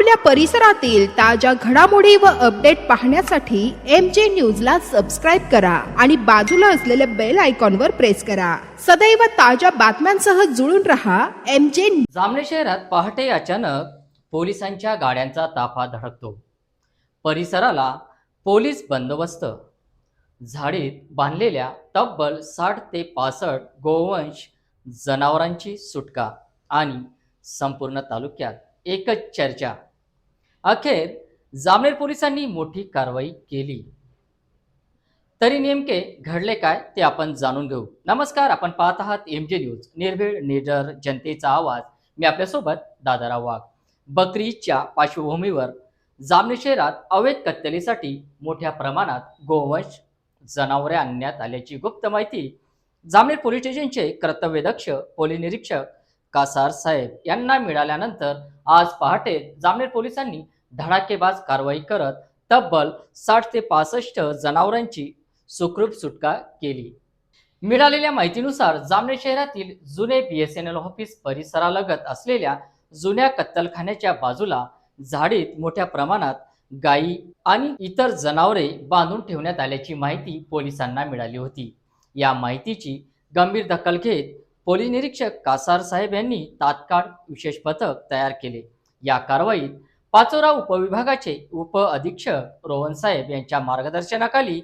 आपल्या परिसरातील ताज्या घडामोडी व अपडेट पाहण्यासाठी MJ न्यूजला सबस्क्राईब करा आणि बाजूला असलेल्या बेल आयकॉनवर प्रेस करा. सदैव ताज्या बातम्यांसह जुळून रहा MJ. जामनेर शहरात पहाटे अचानक पोलिसांच्या गाड्यांचा ताफा धडकतो. परिसराला पोलीस बंदोबस्त. झाडीत बांधलेल्या तब्बल 60 ते 65 गोवंश जनावरांची सुटका आणि संपूर्ण तालुक्यात एकच चर्चा. अखेर जामनेर पोलिसांनी मोठी कारवाई केली. तरी नेमके घडले काय ते आपण जाणून घेऊ. नमस्कार, आपण पाहत आहात MJ न्यूज, निर्भीड निडर जनतेचा आवाज. मी आपल्यासोबत दादाराव वाघ. बकरी ईदच्या पार्श्वभूमीवर जामनेर शहरात अवैध कत्तलीसाठी मोठ्या प्रमाणात गोवंश जनावरे आणण्यात आल्याची गुप्त माहिती जामनेर पोलीस स्टेशनचे कर्तव्यदक्ष पोलीस निरीक्षक कासार साहेब यांना मिळाल्यानंतर आज पहाटे जामनेर पोलिसांनी धडाकेबाज कारवाई करत तब्बल 60 ते 65 जनावरांची सुखरूप सुटका केली. मिळालेल्या माहितीनुसार जामनेर शहरातील जुने BSNL ऑफिस परिसरालगत असलेल्या जुन्या कत्तलखान्याच्या बाजूला झाडीत मोठ्या प्रमाणात गायी आणि इतर जनावरे बांधून ठेवण्यात आल्याची माहिती पोलिसांना मिळाली होती. या माहितीची गंभीर दखल घेत पोलीस निरीक्षक कासार साहेब यांनी तात्काळ विशेष पथक तयार केले. या कारवाईत पाचोरा उपविभागाचे उप अधीक्षक रोहन साहेब यांच्या मार्गदर्शनाखाली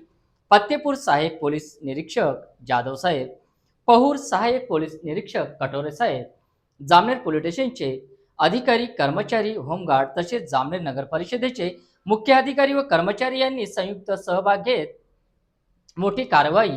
फत्तेपूर सहाय्यक पोलीस निरीक्षक जाधव साहेब, पहूर सहाय्यक पोलीस निरीक्षक कटोरे साहेब, जामनेर पोलीस स्टेशनचे अधिकारी कर्मचारी, होमगार्ड तसेच जामनेर नगर परिषदेचे मुख्य अधिकारी व कर्मचारी यांनी संयुक्त सहभाग घेत मोठी कारवाई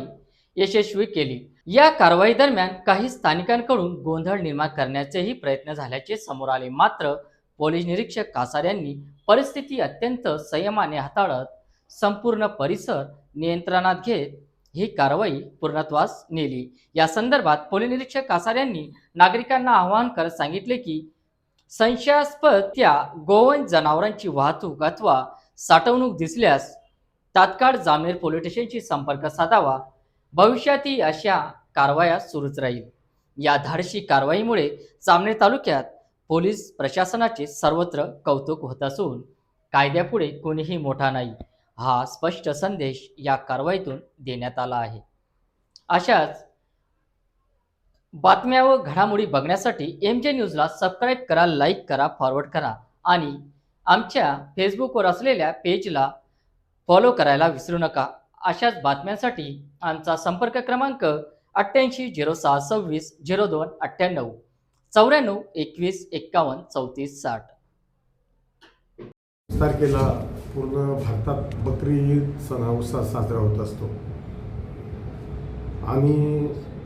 यशस्वी केली. या कारवाई दरम्यान काही स्थानिकांकडून गोंधळ निर्माण करण्याचेही प्रयत्न झाल्याचे समोर आले. मात्र पोलीस निरीक्षक कासार यांनी परिस्थिती अत्यंत संयमाने हाताळत संपूर्ण परिसर नियंत्रणात घेत ही कारवाई पूर्णत्वास नेली. या संदर्भात पोलीस निरीक्षक कासार यांनी नागरिकांना आवाहन करत सांगितले की संशयास्पद त्या गोवंश जनावरांची वाहतूक अथवा साठवणूक दिसल्यास तात्काळ जामनेर पोलीस स्टेशनशी संपर्क साधावा. भविष्यातही अशा कारवाया सुरूच राहील. या धाडसी कारवाईमुळे जामनेर तालुक्यात पोलीस प्रशासनाचे सर्वत्र कौतुक होत असून कायद्यापुढे कोणीही मोठा नाही हा स्पष्ट संदेश या कारवाईतून देण्यात आला आहे. अशाच बातम्या व घडामोडी बघण्यासाठी MJ न्यूजला सबस्क्राईब करा, लाईक करा, फॉरवर्ड करा आणि आमच्या फेसबुकवर असलेल्या पेजला फॉलो करायला विसरू नका. अशाच बातम्यांसाठी आमचा संपर्क क्रमांक 88 06 26 02 98 94 21 51 34 60. तारखेला पूर्ण भारतात बकरी ईद सण हा उत्साह साजरा होत असतो आणि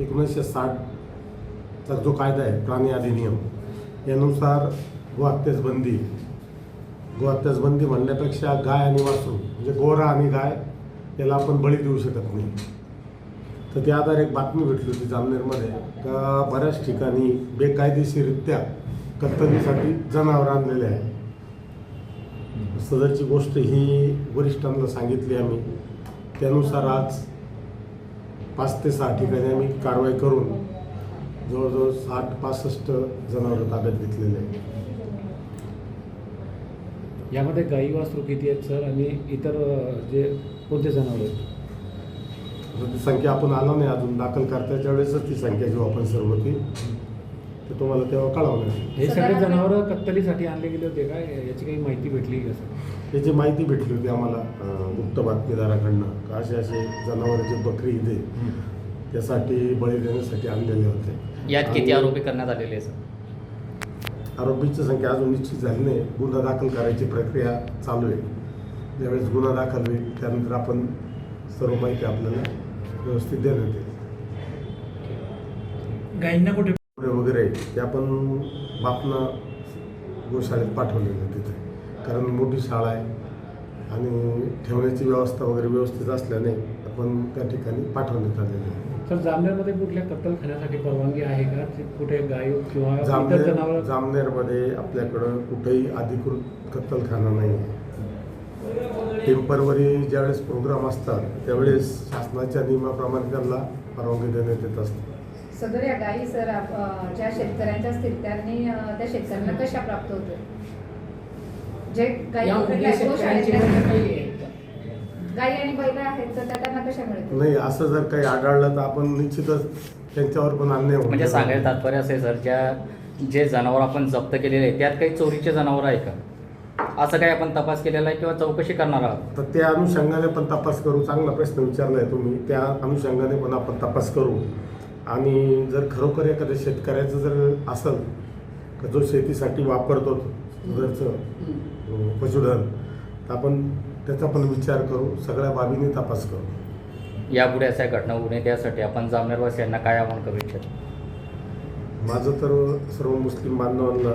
1960चा जो कायदा आहे, प्राणी अधिनियम, यानुसार गोहत्यास बंदी म्हणण्यापेक्षा गाय आणि वासरू म्हणजे गोरा आणि गाय याला आपण बळी देऊ शकत नाही. तर त्या आधारे एक बातमी भेटली होती जामनेरमध्ये का बऱ्याच ठिकाणी बेकायदेशीररित्या कत्तलीसाठी जनावर आणलेले आहे. सदरची गोष्ट ही वरिष्ठांना सांगितली आम्ही. त्यानुसार आज 5 ते 6 ठिकाणी आम्ही कारवाई करून जवळजवळ 60-65 जनावरं ताब्यात घेतलेले आहे. यामध्ये गाई वासरू किती आहेत सर, आणि इतर जे कोणते जनावर आहेत? ती संख्या आपण आलो नाही अजून, दाखल करताच्या वेळेसच ती संख्या जेव्हा आपण सर्व ती ते तुम्हाला तेव्हा कळवणार. हे सगळे जनावर कत्तलीसाठी आणले गेले होते काय, याची काही माहिती भेटली का सर? याची माहिती भेटली होती आम्हाला गुप्त बातमीदाराकडनं का असे जनावर जे बकरी ईद आहे त्यासाठी बळी देण्यासाठी आणलेले होते. यात किती आरोपी करण्यात आलेले आहेत? आरोपीची संख्या अजून निश्चित झाली नाही. गुन्हा दाखल करायची प्रक्रिया चालू आहे. ज्यावेळेस गुन्हा दाखल होईल त्यानंतर आपण सर्व माहिती आपल्याला व्यवस्थित देण्यात येईल. गाईंना कुठे वगैरे ते आपण बापना गोशाळेत पाठवलेलं आहे तिथे, कारण मोठी शाळा आहे आणि ठेवण्याची व्यवस्था वगैरे व्यवस्थित असल्याने आपण त्या ठिकाणी पाठवण्यात आलेले आहे. सर, जामनेरमध्ये कुठल्या कत्तलखान्यासाठी परवानगी आहे का? कुठे गाय किंवा इतर जनावर? जामनेरमध्ये आपल्याकडं कुठेही अधिकृत कत्तलखाना नाही आहे. टेम्परवरी ज्यावेळेस प्रोग्राम असतात त्यावेळेस शासनाच्या नियमाप्रमाणे त्यांना परवानगी देण्यात येत असते. सदर या गायी सर ज्या शेतकऱ्यांच्या असतील त्यांनी त्या शेतकऱ्यांना कशा प्राप्त होतात? जे गाई या पकडल्या उद्देश आहेत, शेतकऱ्यांची गोशाळेतल्या मदत काही आहे का? गाई आणि बैल आहेत तर त्या त्यांना कशा मिळतील? नाही, असं जर काही आढळलं तर आपण निश्चितच त्यांच्यावर पण अन्याय होईल. म्हणजे सांगायचं तात्पर्य असे सर, जे जनावर आपण जप्त केलेले आहे त्यात काही चोरीचे जनावर आहे का, असं काही आपण तपास केलेला आहे किंवा चौकशी करणार आहात? तर त्या अनुषंगाने पण तपास करू. चांगला प्रश्न विचारलाय तुम्ही. त्या अनुषंगाने पण आपण तपास करू. आणि जर खरोखर एखाद्या शेतकऱ्याचं जर असेल का जो शेतीसाठी वापरतो जरचं पशुधन, तर आपण त्याचा पण विचार करू. सगळ्या बाबींनी तपास करू. यापुढे अशा घटना होऊ नये त्यासाठी आपण जामनेरवासियांना काय आवाहन करू इच्छितो? माझं तर सर्व मुस्लिम बांधवांना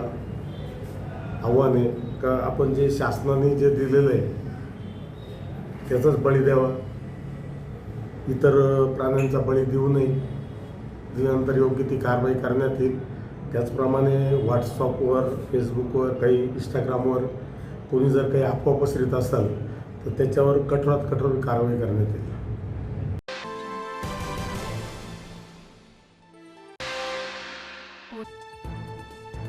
आव्हान आहे का आपण जे शासनाने जे दिलेलं आहे त्याचाच बळी द्यावा. इतर प्राण्यांचा बळी देऊ नये. दिल्यानंतर योग्य ती कारवाई करण्यात येईल. त्याचप्रमाणे व्हॉट्सअपवर, फेसबुकवर, काही इंस्टाग्रामवर कोणी जर काही अफवा पसरत असेल तर त्याच्यावर कठोरात कठोर कारवाई करण्यात येईल.